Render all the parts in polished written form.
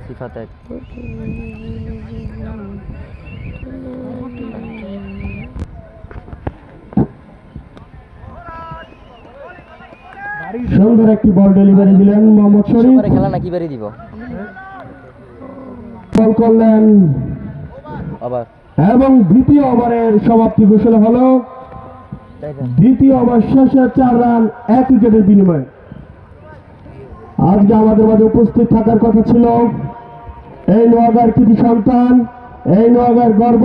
সিফাত এক সুন্দর একটি বল ডেলিভারি দিলেন মোহাম্মদ শরীফ। খেলা নাকি বাড়ি দিব বল করলেন আবার এবং দ্বিতীয় ওভারের সমাপ্তি ঘোষণা হলো। দ্বিতীয় ওভার শেষে 4 রান 1 উইকেটের বিনিময়ে। আজকে আমাদের মাঝে উপস্থিত থাকার কথা ছিল এই নোয়াগাঁর কৃতি সন্তান, এই নোয়াগাঁর গর্ব,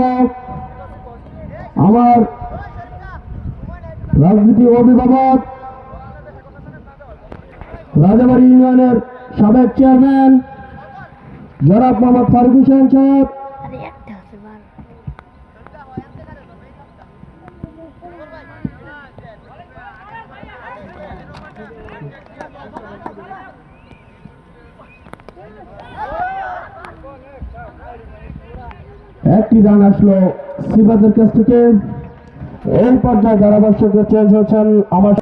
আমার রাজনীতি অভিভাবক, রাজাবাড়ি ইউনিয়নের সাবেক চেয়ারম্যান জনাব মোহাম্মদ ফারুক হোসেন সাহেব। একটি রান আসলো সিফাতের কাছ থেকে। এই পর্যায়ে ধারাভাষ্যক চেঞ্জ হচ্ছেন আমার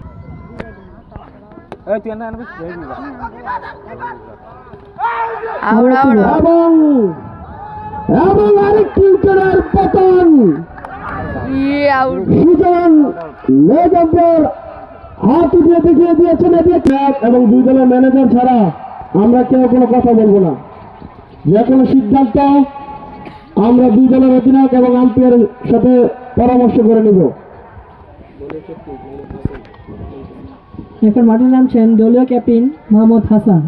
এবং এবং আরেকটি উইকেটের পতন। সুজন লেজম্পের হাত উঠিয়ে দেখিয়ে দিয়েছেন এবং 2 দলের ম্যানেজার ছাড়া আমরা কেউ কোনো কথা বলবো না। যে কোনো সিদ্ধান্ত আমরা 2 দলের অধিনায়ক এবং আম্পায়ারের সাথে পরামর্শ করে নিব। এখন মাঠে নামছেন দলীয় ক্যাপ্টেন মোহাম্মদ হাসান।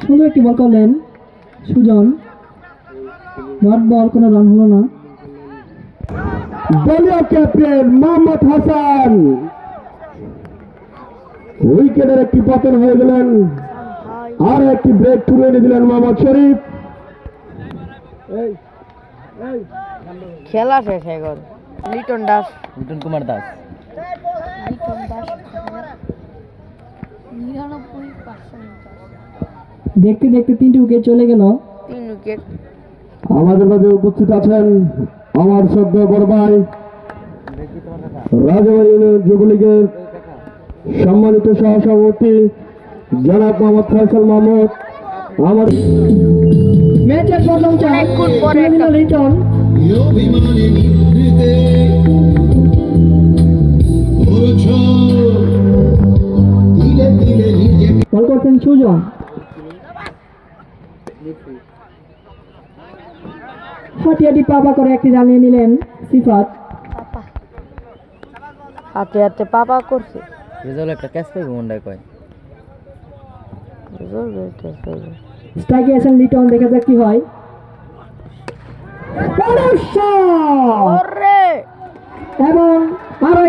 সুন্দর একটি বল করলেন সুজন, ডট বল, কোনো রান হলো না। দলীয় ক্যাপ্টেন মোহাম্মদ হাসান উইকেটের একটি পতন হয়ে গেলেন। আর একটি ব্রেক তুলে এনে দিলেন মোহাম্মদ শরীফ। খেলা শেষ এখন। লিটন কুমার দাস 99%। দেখতে দেখতে 3টি উইকেট চলে গেল। 3 উইকেট। আমাদের মাঝে উপস্থিত আছেন আমার শ্রদ্ধা বড় ভাই, রাজাবাড়ি ইউনিয়ন যুবলীগের সম্মানিত সহসভাপতি জনাব মোহাম্মদ ফয়সাল মাহমুদ। আমার ম্যাচের প্রথম চার লিটন, বল করছেন সুজন। হাটিয়াটি পাপা করে একটি রান নিয়ে নিলেন সিফাত। হাতে হাতে পাপা করছে। রেজাল্ট একটা ক্যাচ পাইব মন্ডায় কয় স্ট্রাইকে আছেন লিটন, দেখা যাক কি হয়। এবং আরো